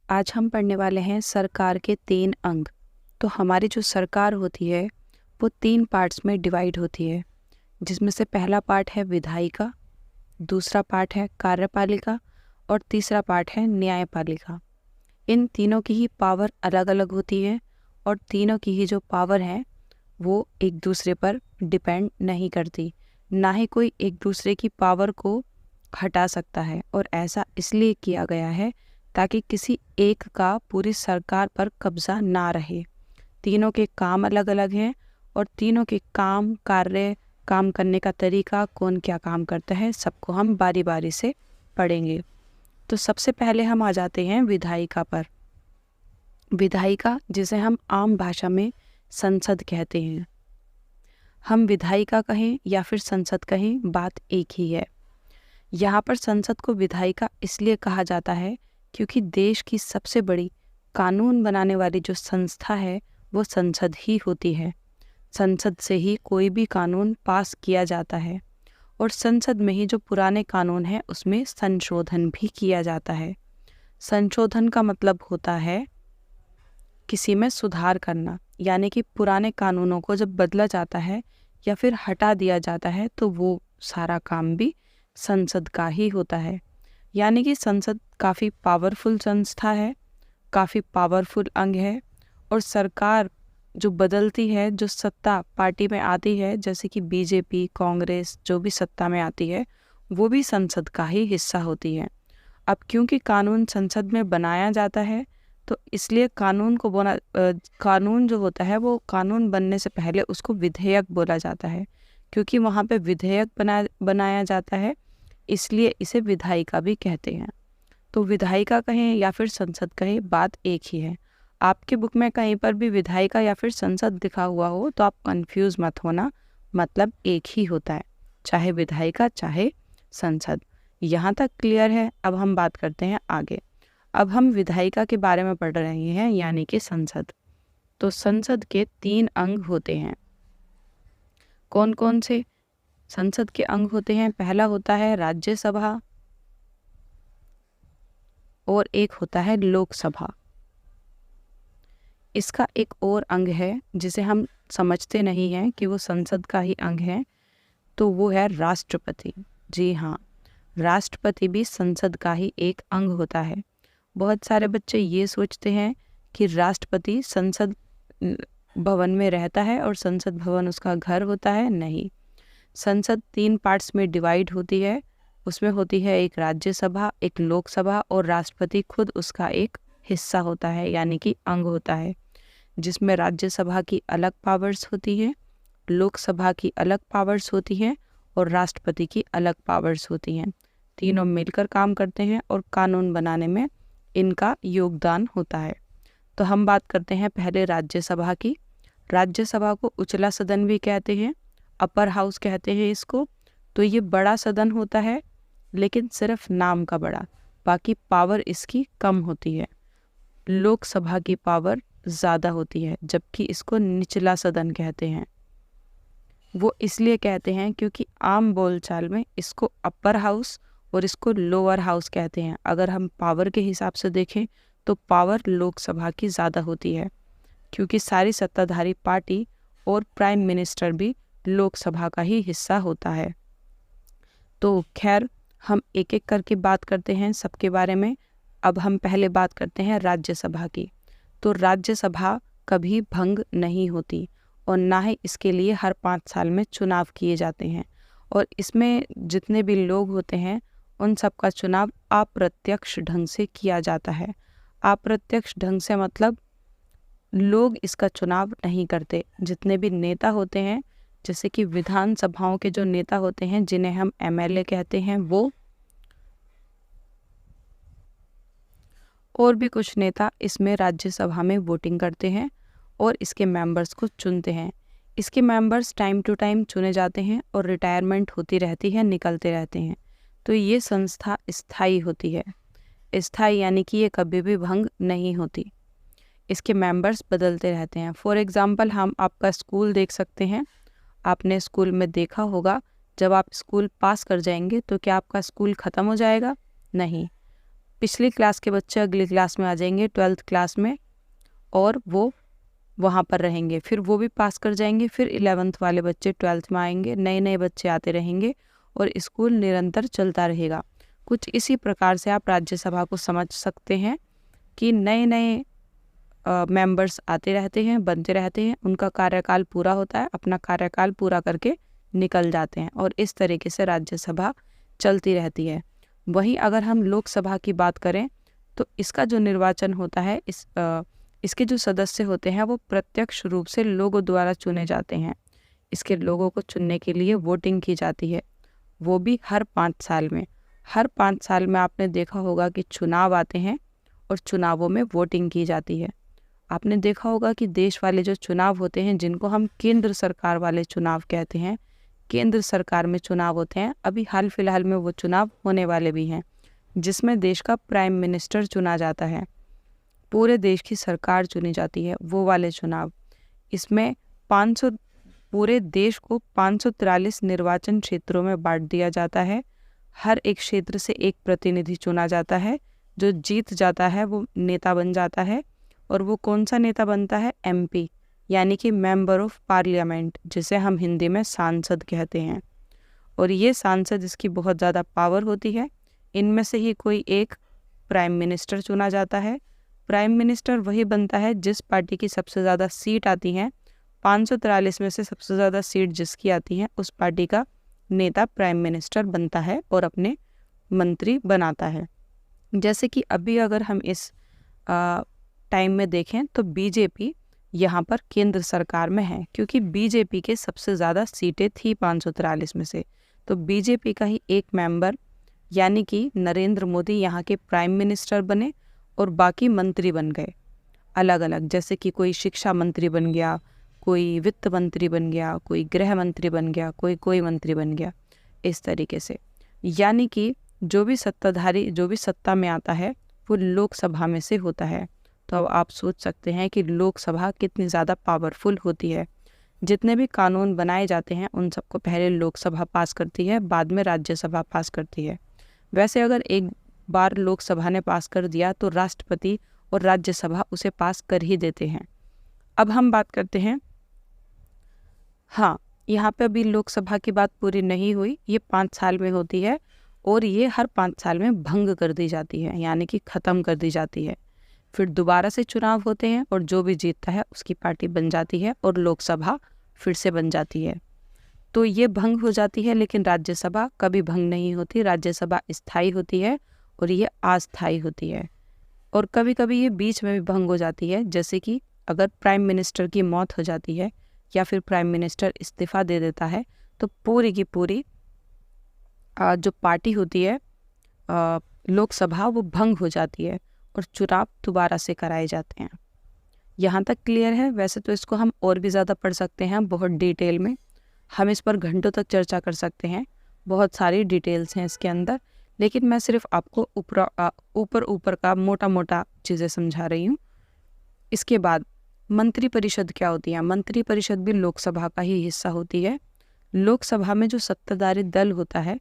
आज हम पढ़ने वाले हैं सरकार के 3 अंग। तो हमारी जो सरकार होती है वो 3 पार्ट्स में डिवाइड होती है, जिसमें से पहला पार्ट है विधायिका, दूसरा पार्ट है कार्यपालिका और तीसरा पार्ट है न्यायपालिका। इन तीनों की ही पावर अलग अलग होती है और तीनों की ही जो पावर है वो एक दूसरे पर डिपेंड नहीं करती, ना ही कोई एक दूसरे की पावर को हटा सकता है। और ऐसा इसलिए किया गया है ताकि किसी एक का पूरी सरकार पर कब्जा ना रहे। तीनों के काम अलग अलग हैं और तीनों के काम करने का तरीका, कौन क्या काम करता है, सबको हम बारी बारी से पढ़ेंगे। तो सबसे पहले हम आ जाते हैं विधायिका पर। विधायिका, जिसे हम आम भाषा में संसद कहते हैं, हम विधायिका कहें या फिर संसद कहें, बात एक ही है। यहाँ पर संसद को विधायिका इसलिए कहा जाता है क्योंकि देश की सबसे बड़ी कानून बनाने वाली जो संस्था है वो संसद ही होती है। संसद से ही कोई भी कानून पास किया जाता है और संसद में ही जो पुराने कानून हैं उसमें संशोधन भी किया जाता है। संशोधन का मतलब होता है किसी में सुधार करना, यानी कि पुराने कानूनों को जब बदला जाता है या फिर हटा दिया जाता है तो वो सारा काम भी संसद का ही होता है। यानी कि संसद काफ़ी पावरफुल संस्था है, काफ़ी पावरफुल अंग है। और सरकार जो बदलती है, जो सत्ता पार्टी में आती है, जैसे कि बीजेपी, कांग्रेस, जो भी सत्ता में आती है वो भी संसद का ही हिस्सा होती है। अब क्योंकि कानून संसद में बनाया जाता है तो इसलिए कानून जो होता है वो कानून बनने से पहले उसको विधेयक बोला जाता है। क्योंकि वहाँ पे विधेयक बनाया जाता है, इसलिए इसे विधायिका भी कहते हैं। तो विधायिका कहें या फिर संसद कहें, बात एक ही है। आपके बुक में कहीं पर भी विधायिका या फिर संसद लिखा हुआ हो तो आप कंफ्यूज मत होना, मतलब एक ही होता है, चाहे विधायिका चाहे संसद। यहाँ तक क्लियर है। अब हम बात करते हैं आगे। अब हम विधायिका के बारे में पढ़ रहे हैं, यानी कि संसद। तो संसद के 3 अंग होते हैं। कौन कौन से संसद के अंग होते हैं? पहला होता है राज्यसभा और एक होता है लोकसभा। इसका एक और अंग है जिसे हम समझते नहीं हैं कि वो संसद का ही अंग है, तो वो है राष्ट्रपति। जी हाँ, राष्ट्रपति भी संसद का ही एक अंग होता है। बहुत सारे बच्चे ये सोचते हैं कि राष्ट्रपति संसद भवन में रहता है और संसद भवन उसका घर होता है। नहीं, संसद 3 पार्ट्स में डिवाइड होती है। उसमें होती है एक राज्यसभा, एक लोकसभा और राष्ट्रपति खुद उसका एक हिस्सा होता है, यानी कि अंग होता है, जिसमें राज्यसभा की अलग पावर्स होती हैं, लोकसभा की अलग पावर्स होती हैं और राष्ट्रपति की अलग पावर्स होती हैं। तीनों मिलकर काम करते हैं और कानून बनाने में इनका योगदान होता है। तो हम बात करते हैं पहले राज्यसभा की। राज्यसभा को उचला सदन भी कहते हैं, अपर हाउस कहते हैं इसको। तो ये बड़ा सदन होता है, लेकिन सिर्फ नाम का बड़ा, बाकी पावर इसकी कम होती है। लोकसभा की पावर ज़्यादा होती है, जबकि इसको निचला सदन कहते हैं। वो इसलिए कहते हैं क्योंकि आम बोलचाल में इसको अपर हाउस और इसको लोअर हाउस कहते हैं। अगर हम पावर के हिसाब से देखें तो पावर लोकसभा की ज़्यादा होती है, क्योंकि सारी सत्ताधारी पार्टी और प्राइम मिनिस्टर भी लोकसभा का ही हिस्सा होता है। तो खैर, हम एक एक करके बात करते हैं सबके बारे में। अब हम पहले बात करते हैं राज्यसभा की। तो राज्यसभा कभी भंग नहीं होती और ना ही इसके लिए हर 5 साल में चुनाव किए जाते हैं। और इसमें जितने भी लोग होते हैं उन सब का चुनाव अप्रत्यक्ष ढंग से किया जाता है। अप्रत्यक्ष ढंग से मतलब लोग इसका चुनाव नहीं करते। जितने भी नेता होते हैं, जैसे कि विधानसभाओं के जो नेता होते हैं जिन्हें हम एमएलए कहते हैं, वो और भी कुछ नेता इसमें राज्यसभा में वोटिंग करते हैं और इसके मेंबर्स को चुनते हैं। इसके मेंबर्स टाइम टू टाइम चुने जाते हैं और रिटायरमेंट होती रहती है, निकलते रहते हैं। तो ये संस्था स्थायी होती है। स्थायी यानी कि ये कभी भी भंग नहीं होती। इसके मेंबर्स बदलते रहते हैं। फॉर एग्जांपल, हम आपका स्कूल देख सकते हैं। आपने स्कूल में देखा होगा, जब आप स्कूल पास कर जाएंगे तो क्या आपका स्कूल ख़त्म हो जाएगा? नहीं, पिछली क्लास के बच्चे अगली क्लास में आ जाएंगे 12th क्लास में, और वो वहाँ पर रहेंगे, फिर वो भी पास कर जाएंगे, फिर 11th वाले बच्चे 12th में आएंगे, नए नए बच्चे आते रहेंगे और स्कूल निरंतर चलता रहेगा। कुछ इसी प्रकार से आप राज्यसभा को समझ सकते हैं कि नए नए मेंबर्स आते रहते हैं, बनते रहते हैं, उनका कार्यकाल पूरा होता है, अपना कार्यकाल पूरा करके निकल जाते हैं, और इस तरीके से राज्यसभा चलती रहती है। वहीं अगर हम लोकसभा की बात करें तो इसका जो निर्वाचन होता है, इसके जो सदस्य होते हैं वो प्रत्यक्ष रूप से लोगों द्वारा चुने जाते हैं। इसके लोगों को चुनने के लिए वोटिंग की जाती है, वो भी हर 5 साल में। हर 5 साल में आपने देखा होगा कि चुनाव आते हैं और चुनावों में वोटिंग की जाती है। आपने देखा होगा कि देश वाले जो चुनाव होते हैं, जिनको हम केंद्र सरकार वाले चुनाव कहते हैं, केंद्र सरकार में चुनाव होते हैं, अभी हाल फिलहाल में वो चुनाव होने वाले भी हैं, जिसमें देश का प्राइम मिनिस्टर चुना जाता है, पूरे देश की सरकार चुनी जाती है, वो वाले चुनाव। इसमें 500 पूरे देश को 543 निर्वाचन क्षेत्रों में बांट दिया जाता है। हर एक क्षेत्र से एक प्रतिनिधि चुना जाता है, जो जीत जाता है वो नेता बन जाता है। और वो कौन सा नेता बनता है? MP, यानी कि मेंबर ऑफ पार्लियामेंट, जिसे हम हिंदी में सांसद कहते हैं। और ये सांसद, इसकी बहुत ज़्यादा पावर होती है। इनमें से ही कोई एक प्राइम मिनिस्टर चुना जाता है। प्राइम मिनिस्टर वही बनता है जिस पार्टी की सबसे ज़्यादा सीट आती हैं। 543 में से सबसे ज़्यादा सीट जिसकी आती हैं, उस पार्टी का नेता प्राइम मिनिस्टर बनता है और अपने मंत्री बनाता है। जैसे कि अभी अगर हम इस टाइम में देखें तो बीजेपी यहाँ पर केंद्र सरकार में है, क्योंकि बीजेपी के सबसे ज़्यादा सीटें थी 543 में से। तो बीजेपी का ही एक मेंबर यानी कि नरेंद्र मोदी यहाँ के प्राइम मिनिस्टर बने और बाकी मंत्री बन गए अलग अलग। जैसे कि कोई शिक्षा मंत्री बन गया, कोई वित्त मंत्री बन गया, कोई गृह मंत्री बन गया, कोई मंत्री बन गया, इस तरीके से। यानी कि जो भी सत्ताधारी, जो भी सत्ता में आता है, वो लोकसभा में से होता है। तो अब आप सोच सकते हैं कि लोकसभा कितनी ज़्यादा पावरफुल होती है। जितने भी कानून बनाए जाते हैं उन सबको पहले लोकसभा पास करती है, बाद में राज्यसभा पास करती है। वैसे अगर एक बार लोकसभा ने पास कर दिया तो राष्ट्रपति और राज्यसभा उसे पास कर ही देते हैं। अब हम बात करते हैं, हाँ, यहाँ पे अभी लोकसभा की बात पूरी नहीं हुई। ये 5 साल में होती है और ये हर 5 साल में भंग कर दी जाती है, यानी कि ख़त्म कर दी जाती है। फिर दोबारा से चुनाव होते हैं और जो भी जीतता है उसकी पार्टी बन जाती है और लोकसभा फिर से बन जाती है। तो ये भंग हो जाती है, लेकिन राज्यसभा कभी भंग नहीं होती। राज्यसभा स्थायी होती है और ये अस्थायी होती है। और कभी कभी ये बीच में भी भंग हो जाती है, जैसे कि अगर प्राइम मिनिस्टर की मौत हो जाती है या फिर प्राइम मिनिस्टर इस्तीफा दे देता है, तो पूरी की पूरी जो पार्टी होती है लोकसभा, वो भंग हो जाती है और चुनाव दोबारा से कराए जाते हैं। यहाँ तक क्लियर है? वैसे तो इसको हम और भी ज़्यादा पढ़ सकते हैं, बहुत डिटेल में। हम इस पर घंटों तक चर्चा कर सकते हैं, बहुत सारी डिटेल्स हैं इसके अंदर, लेकिन मैं सिर्फ आपको ऊपर का मोटा मोटा चीज़ें समझा रही हूँ। इसके बाद मंत्रिपरिषद क्या होती है? मंत्रिपरिषद भी लोकसभा का ही हिस्सा होती है। लोकसभा में जो सत्ताधारी दल होता है,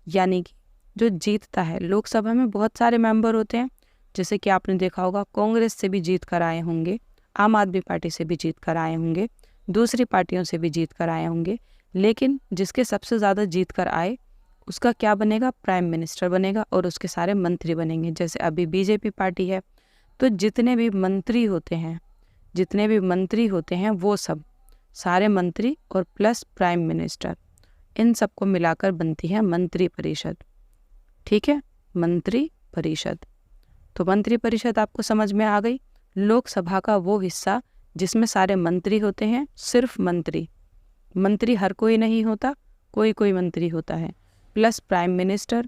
यानी कि जो जीतता है, लोकसभा में बहुत सारे मेंबर होते हैं। जैसे कि आपने देखा होगा, कांग्रेस से भी जीत कर आए होंगे, आम आदमी पार्टी से भी जीत कर आए होंगे, दूसरी पार्टियों से भी जीत कर आए होंगे, लेकिन जिसके सबसे ज़्यादा जीत कर आए उसका क्या बनेगा? प्राइम मिनिस्टर बनेगा और उसके सारे मंत्री बनेंगे। जैसे अभी बीजेपी पार्टी है, तो जितने भी मंत्री होते हैं वो सब सारे मंत्री और प्लस प्राइम मिनिस्टर, इन सबको मिलाकर बनती है मंत्रिपरिषद। ठीक है, मंत्रिपरिषद। तो मंत्रिपरिषद आपको समझ में आ गई। लोकसभा का वो हिस्सा जिसमें सारे मंत्री होते हैं, सिर्फ मंत्री हर कोई नहीं होता, कोई मंत्री होता है, प्लस प्राइम मिनिस्टर,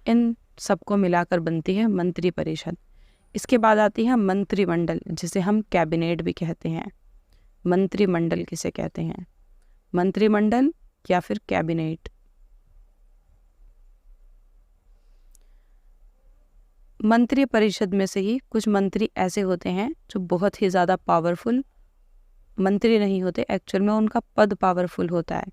इन सबको मिलाकर बनती है मंत्रिपरिषद। इसके बाद आती है मंत्रिमंडल, जिसे हम कैबिनेट भी कहते हैं। मंत्रिमंडल किसे कहते हैं? मंत्रिमंडल या फिर कैबिनेट। मंत्रिपरिषद में से ही कुछ मंत्री ऐसे होते हैं जो बहुत ही ज़्यादा पावरफुल मंत्री नहीं होते, एक्चुअल में उनका पद पावरफुल होता है।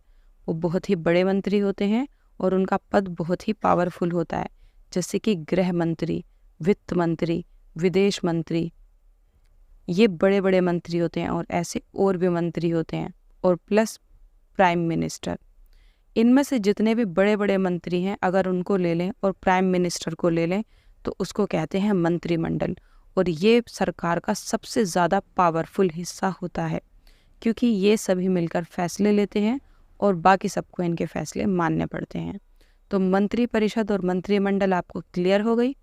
वो बहुत ही बड़े मंत्री होते हैं और उनका पद बहुत ही पावरफुल होता है। जैसे कि गृह मंत्री, वित्त मंत्री, विदेश मंत्री, ये बड़े बड़े मंत्री होते हैं और ऐसे और भी मंत्री होते हैं, और प्लस प्राइम मिनिस्टर। इनमें से जितने भी बड़े बड़े मंत्री हैं अगर उनको ले लें और प्राइम मिनिस्टर को ले लें तो उसको कहते हैं मंत्रिमंडल। और ये सरकार का सबसे ज़्यादा पावरफुल हिस्सा होता है क्योंकि ये सभी मिलकर फैसले लेते हैं और बाकी सबको इनके फैसले मानने पड़ते हैं। तो मंत्रिपरिषद और मंत्रिमंडल आपको क्लियर हो गई।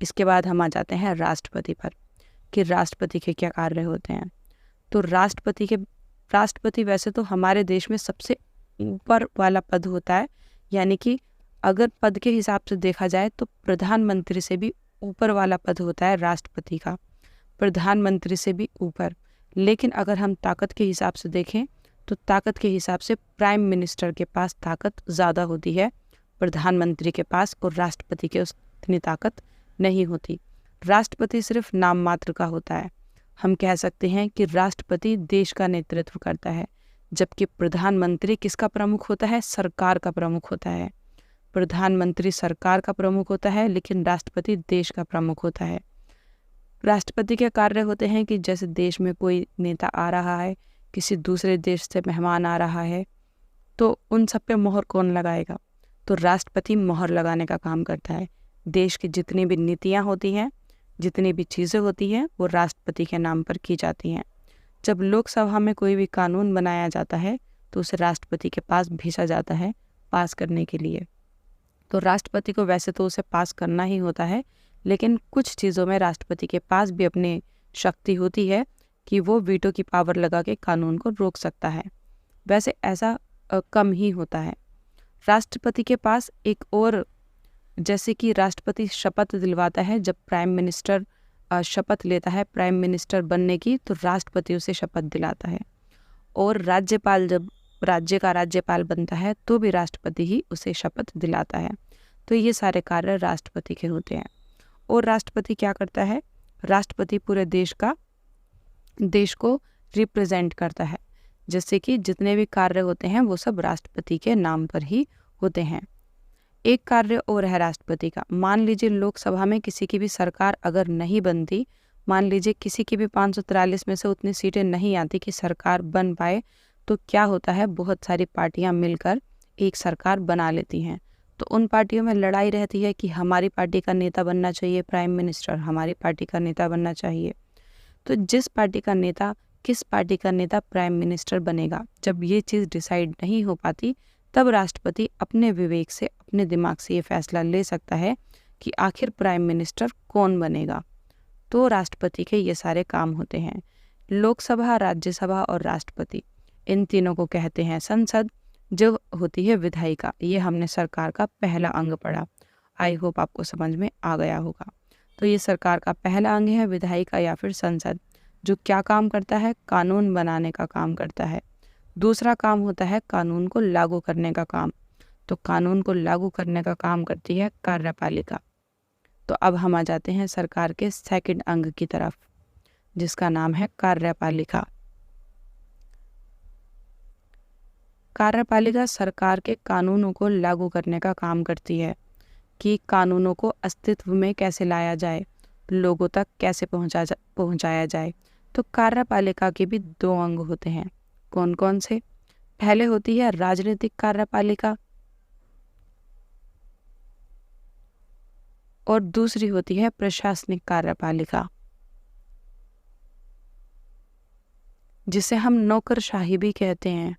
इसके बाद हम आ जाते हैं राष्ट्रपति पर कि राष्ट्रपति के क्या कार्य होते हैं। तो राष्ट्रपति वैसे तो हमारे देश में सबसे ऊपर वाला पद होता है, यानी कि अगर पद के हिसाब से देखा जाए तो प्रधानमंत्री से भी ऊपर वाला पद होता है राष्ट्रपति का, प्रधानमंत्री से भी ऊपर। लेकिन अगर हम ताकत के हिसाब से देखें तो ताकत के हिसाब से प्राइम मिनिस्टर के पास ताकत ज़्यादा होती है प्रधानमंत्री के पास, और राष्ट्रपति के उतनी ताकत नहीं होती। राष्ट्रपति सिर्फ नाम मात्र का होता है। हम कह सकते हैं कि राष्ट्रपति देश का नेतृत्व करता है, जबकि प्रधानमंत्री किसका प्रमुख होता है? सरकार का प्रमुख होता है। प्रधानमंत्री सरकार का प्रमुख होता है लेकिन राष्ट्रपति देश का प्रमुख होता है। राष्ट्रपति के कार्य होते हैं कि जैसे देश में कोई नेता आ रहा है, किसी दूसरे देश से मेहमान आ रहा है, तो उन सब पे मोहर कौन लगाएगा? तो राष्ट्रपति मोहर लगाने का काम करता है। देश की जितनी भी नीतियाँ होती हैं, जितनी भी चीज़ें होती हैं, वो राष्ट्रपति के नाम पर की जाती हैं। जब लोकसभा में कोई भी कानून बनाया जाता है तो उसे राष्ट्रपति के पास भेजा जाता है पास करने के लिए। तो राष्ट्रपति को वैसे तो उसे पास करना ही होता है, लेकिन कुछ चीज़ों में राष्ट्रपति के पास भी अपनी शक्ति होती है कि वो वीटो की पावर लगा के कानून को रोक सकता है। वैसे ऐसा कम ही होता है। राष्ट्रपति के पास एक और, जैसे कि राष्ट्रपति शपथ दिलवाता है, जब प्राइम मिनिस्टर शपथ लेता है प्राइम मिनिस्टर बनने की, तो राष्ट्रपति उसे शपथ दिलाता है। और राज्यपाल जब राज्य का राज्यपाल बनता है तो भी राष्ट्रपति ही उसे शपथ दिलाता है। तो ये सारे कार्य राष्ट्रपति के होते हैं। और राष्ट्रपति क्या करता है? राष्ट्रपति पूरे देश को रिप्रेजेंट करता है, जैसे कि जितने भी कार्य होते हैं वो सब राष्ट्रपति के नाम पर ही होते हैं। एक कार्य और है राष्ट्रपति का। मान लीजिए लोकसभा में किसी की भी सरकार अगर नहीं बनती, मान लीजिए किसी की भी 543 में से उतनी सीटें नहीं आती कि सरकार बन पाए, तो क्या होता है, बहुत सारी पार्टियां मिलकर एक सरकार बना लेती हैं। तो उन पार्टियों में लड़ाई रहती है कि हमारी पार्टी का नेता बनना चाहिए प्राइम मिनिस्टर, हमारी पार्टी का नेता बनना चाहिए। तो किस पार्टी का नेता प्राइम मिनिस्टर बनेगा, जब ये चीज़ डिसाइड नहीं हो पाती, तब राष्ट्रपति अपने विवेक से, अपने दिमाग से ये फैसला ले सकता है कि आखिर प्राइम मिनिस्टर कौन बनेगा। तो राष्ट्रपति के ये सारे काम होते हैं। लोकसभा, राज्यसभा और राष्ट्रपति, इन तीनों को कहते हैं संसद, जो होती है विधायिका। ये हमने सरकार का पहला अंग पढ़ा। आई होप आपको समझ में आ गया होगा। तो ये सरकार का पहला अंग है विधायिका या फिर संसद, जो क्या काम करता है? कानून बनाने का काम करता है। दूसरा काम होता है कानून को लागू करने का काम। तो कानून को लागू करने का काम करती है कार्यपालिका। तो अब हम आ जाते हैं सरकार के सेकंड अंग की तरफ, जिसका नाम है कार्यपालिका। कार्यपालिका सरकार के कानूनों को लागू करने का काम करती है कि कानूनों को अस्तित्व में कैसे लाया जाए, लोगों तक कैसे पहुंचाया जाए। तो कार्यपालिका के भी 2 अंग होते हैं। कौन कौन से? पहले होती है राजनीतिक कार्यपालिका और दूसरी होती है प्रशासनिक कार्यपालिका, जिसे हम नौकरशाही भी कहते हैं।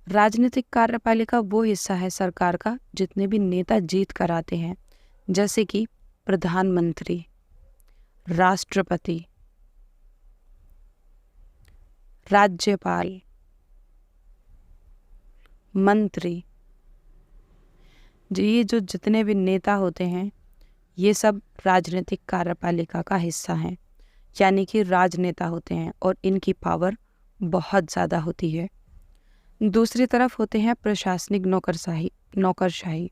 राजनीतिक कार्यपालिका वो हिस्सा है सरकार का जितने भी नेता जीत कर आते हैं, जैसे कि प्रधानमंत्री, राष्ट्रपति, राज्यपाल, मंत्री। ये जो जितने भी नेता होते हैं, ये सब राजनीतिक कार्यपालिका का हिस्सा हैं, यानी कि राजनेता होते हैं और इनकी पावर बहुत ज़्यादा होती है। दूसरी तरफ होते हैं प्रशासनिक नौकरशाही,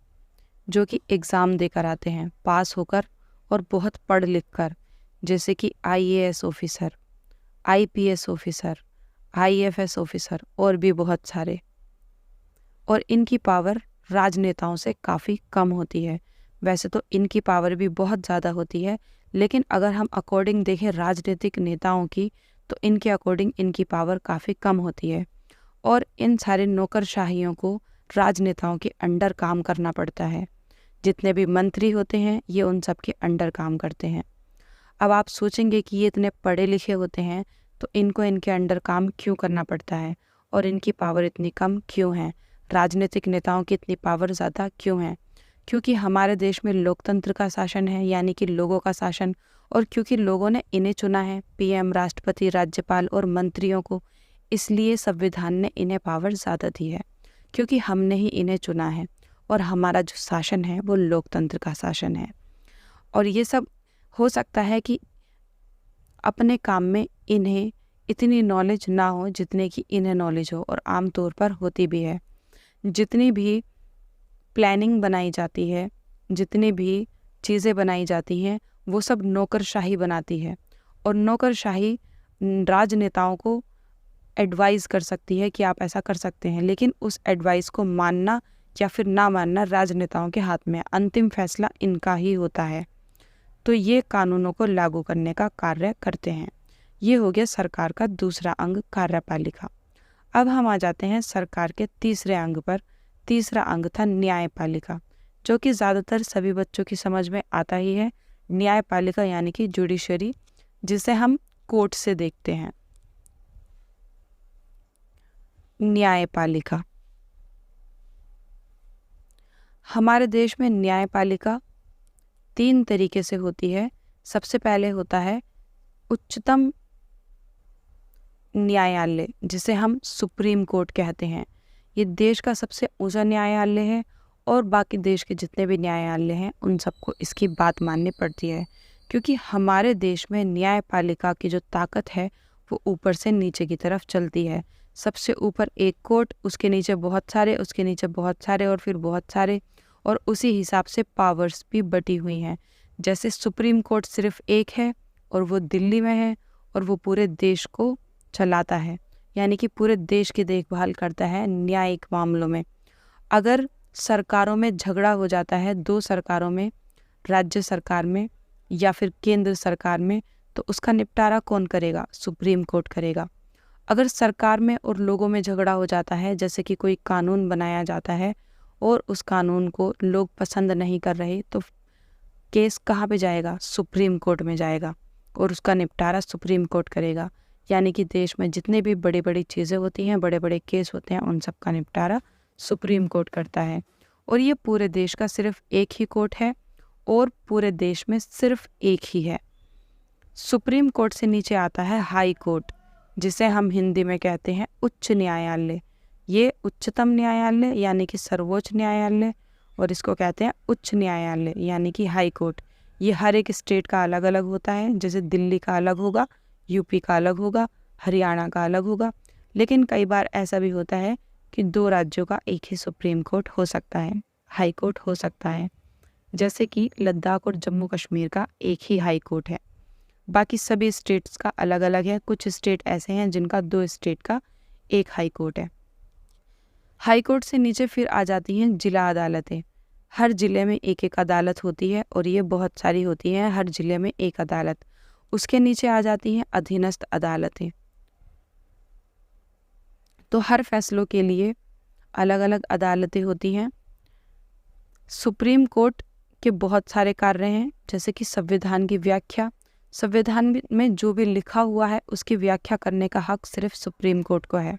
जो कि एग्ज़ाम देकर आते हैं, पास होकर और बहुत पढ़ लिख कर, जैसे कि IAS officer, IPS officer, IFS officer और भी बहुत सारे। और इनकी पावर राजनेताओं से काफ़ी कम होती है। वैसे तो इनकी पावर भी बहुत ज़्यादा होती है, लेकिन अगर हम अकॉर्डिंग देखें राजनीतिक नेताओं की, तो इनके अकॉर्डिंग इनकी पावर काफ़ी कम होती है। और इन सारे नौकरशाहियों को राजनेताओं के अंडर काम करना पड़ता है। जितने भी मंत्री होते हैं ये उन सब के अंडर काम करते हैं। अब आप सोचेंगे कि ये इतने पढ़े लिखे होते हैं तो इनको इनके अंडर काम क्यों करना पड़ता है और इनकी पावर इतनी कम क्यों है, राजनीतिक नेताओं की इतनी पावर ज़्यादा क्यों है? क्योंकि हमारे देश में लोकतंत्र का शासन है, यानी कि लोगों का शासन, और क्योंकि लोगों ने इन्हें चुना है, पीएम, राष्ट्रपति, राज्यपाल और मंत्रियों को, इसलिए संविधान ने इन्हें पावर ज़्यादा दी है, क्योंकि हमने ही इन्हें चुना है और हमारा जो शासन है वो लोकतंत्र का शासन है। और ये सब हो सकता है कि अपने काम में इन्हें इतनी नॉलेज ना हो जितने की इन्हें नॉलेज हो, और आमतौर पर होती भी है। जितनी भी प्लानिंग बनाई जाती है, जितनी भी चीज़ें बनाई जाती हैं, वो सब नौकरशाही बनाती है, और नौकरशाही राजनेताओं को एडवाइस कर सकती है कि आप ऐसा कर सकते हैं, लेकिन उस एडवाइस को मानना या फिर ना मानना राजनेताओं के हाथ में है। अंतिम फैसला इनका ही होता है। तो ये कानूनों को लागू करने का कार्य करते हैं। ये हो गया सरकार का दूसरा अंग, कार्यपालिका। अब हम आ जाते हैं सरकार के तीसरे अंग पर। तीसरा अंग था न्यायपालिका, जो कि ज़्यादातर सभी बच्चों की समझ में आता ही है। न्यायपालिका यानी कि जुडिशरी, जिसे हम कोर्ट से देखते हैं। न्यायपालिका, हमारे देश में न्यायपालिका 3 तरीके से होती है। सबसे पहले होता है उच्चतम न्यायालय, जिसे हम सुप्रीम कोर्ट कहते हैं। ये देश का सबसे ऊंचा न्यायालय है, और बाकी देश के जितने भी न्यायालय हैं उन सबको इसकी बात माननी पड़ती है, क्योंकि हमारे देश में न्यायपालिका की जो ताकत है वो ऊपर से नीचे की तरफ चलती है। सबसे ऊपर एक कोर्ट, उसके नीचे बहुत सारे, उसके नीचे बहुत सारे, और फिर बहुत सारे, और उसी हिसाब से पावर्स भी बटी हुई हैं। जैसे सुप्रीम कोर्ट सिर्फ एक है और वो दिल्ली में है, और वो पूरे देश को चलाता है, यानी कि पूरे देश की देखभाल करता है न्यायिक मामलों में। अगर सरकारों में झगड़ा हो जाता है, 2 सरकारों में, राज्य सरकार में या फिर केंद्र सरकार में, तो उसका निपटारा कौन करेगा? सुप्रीम कोर्ट करेगा। अगर सरकार में और लोगों में झगड़ा हो जाता है, जैसे कि कोई कानून बनाया जाता है और उस कानून को लोग पसंद नहीं कर रहे, तो केस कहाँ पे जाएगा? सुप्रीम कोर्ट में जाएगा, और उसका निपटारा सुप्रीम कोर्ट करेगा। यानी कि देश में जितने भी बड़ी बड़ी चीज़ें होती हैं, बड़े बड़े केस होते हैं, उन सब का निपटारा सुप्रीम कोर्ट करता है। और ये पूरे देश का सिर्फ एक ही कोर्ट है, और पूरे देश में सिर्फ एक ही है। सुप्रीम कोर्ट से नीचे आता है हाई कोर्ट, जिसे हम हिंदी में कहते हैं उच्च न्यायालय। ये उच्चतम न्यायालय यानी कि सर्वोच्च न्यायालय, और इसको कहते हैं उच्च न्यायालय यानी कि हाई कोर्ट। ये हर एक स्टेट का अलग अलग होता है, जैसे दिल्ली का अलग होगा, यूपी का अलग होगा, हरियाणा का अलग होगा। लेकिन कई बार ऐसा भी होता है कि 2 राज्यों का एक ही सुप्रीम कोर्ट हो सकता है, हाई कोर्ट हो सकता है। जैसे कि लद्दाख और जम्मू कश्मीर का एक ही हाई कोर्ट है, बाकी सभी स्टेट्स का अलग अलग है। कुछ स्टेट ऐसे हैं जिनका 2 स्टेट का एक हाई कोर्ट है। हाई कोर्ट से नीचे फिर आ जाती हैं जिला अदालतें। हर ज़िले में एक एक अदालत होती है, और ये बहुत सारी होती हैं, हर ज़िले में एक अदालत। उसके नीचे आ जाती हैं अधीनस्थ अदालतें। तो हर फैसलों के लिए अलग अलग अदालतें होती हैं। सुप्रीम कोर्ट के बहुत सारे कार्य हैं, जैसे कि संविधान की व्याख्या। संविधान में जो भी लिखा हुआ है उसकी व्याख्या करने का हक सिर्फ सुप्रीम कोर्ट को है।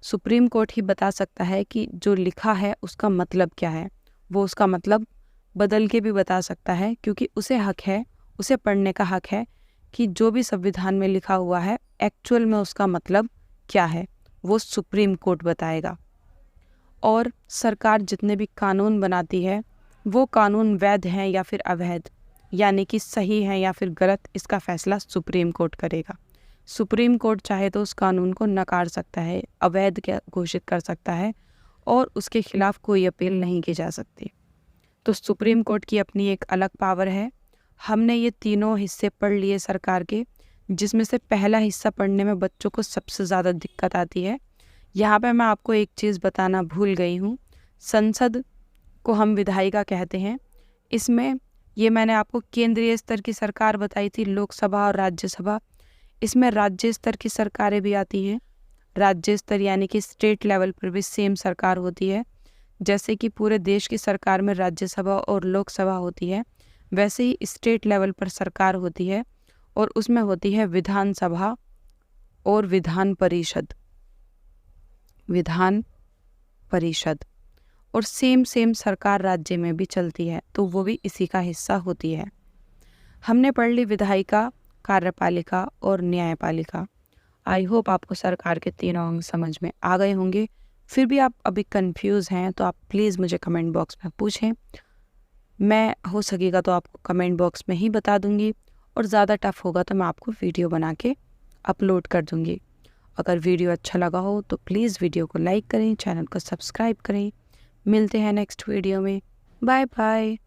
सुप्रीम कोर्ट ही बता सकता है कि जो लिखा है उसका मतलब क्या है। वो उसका मतलब बदल के भी बता सकता है, क्योंकि उसे हक है, उसे पढ़ने का हक है कि जो भी संविधान में लिखा हुआ है एक्चुअल में उसका मतलब क्या है, वो सुप्रीम कोर्ट बताएगा। और सरकार जितने भी कानून बनाती है वो कानून वैध हैं या फिर अवैध, यानी कि सही है या फिर गलत, इसका फैसला सुप्रीम कोर्ट करेगा। सुप्रीम कोर्ट चाहे तो उस कानून को नकार सकता है, अवैध घोषित कर सकता है, और उसके खिलाफ कोई अपील नहीं की जा सकती। तो सुप्रीम कोर्ट की अपनी एक अलग पावर है। हमने ये तीनों हिस्से पढ़ लिए सरकार के, जिसमें से पहला हिस्सा पढ़ने में बच्चों को सबसे ज़्यादा दिक्कत आती है। यहाँ पे मैं आपको एक चीज़ बताना भूल गई हूँ। संसद को हम विधायिका कहते हैं। इसमें ये मैंने आपको केंद्रीय स्तर की सरकार बताई थी, लोकसभा और राज्यसभा। इसमें राज्य स्तर की सरकारें भी आती हैं। राज्य स्तर यानी कि स्टेट लेवल पर भी सेम सरकार होती है। जैसे कि पूरे देश की सरकार में राज्यसभा और लोकसभा होती है, वैसे ही स्टेट लेवल पर सरकार होती है और उसमें होती है विधानसभा और विधान परिषद। और सेम सरकार राज्य में भी चलती है, तो वो भी इसी का हिस्सा होती है। हमने पढ़ ली विधायिका, कार्यपालिका और न्यायपालिका। आई होप आपको सरकार के तीनों अंग समझ में आ गए होंगे। फिर भी आप अभी कंफ्यूज हैं तो आप प्लीज़ मुझे कमेंट बॉक्स में पूछें। मैं हो सकेगा तो आपको कमेंट बॉक्स में ही बता दूंगी, और ज़्यादा टफ होगा तो मैं आपको वीडियो बना के अपलोड कर दूंगी। अगर वीडियो अच्छा लगा हो तो प्लीज़ वीडियो को लाइक करें, चैनल को सब्सक्राइब करें। मिलते हैं नेक्स्ट वीडियो में। Bye bye.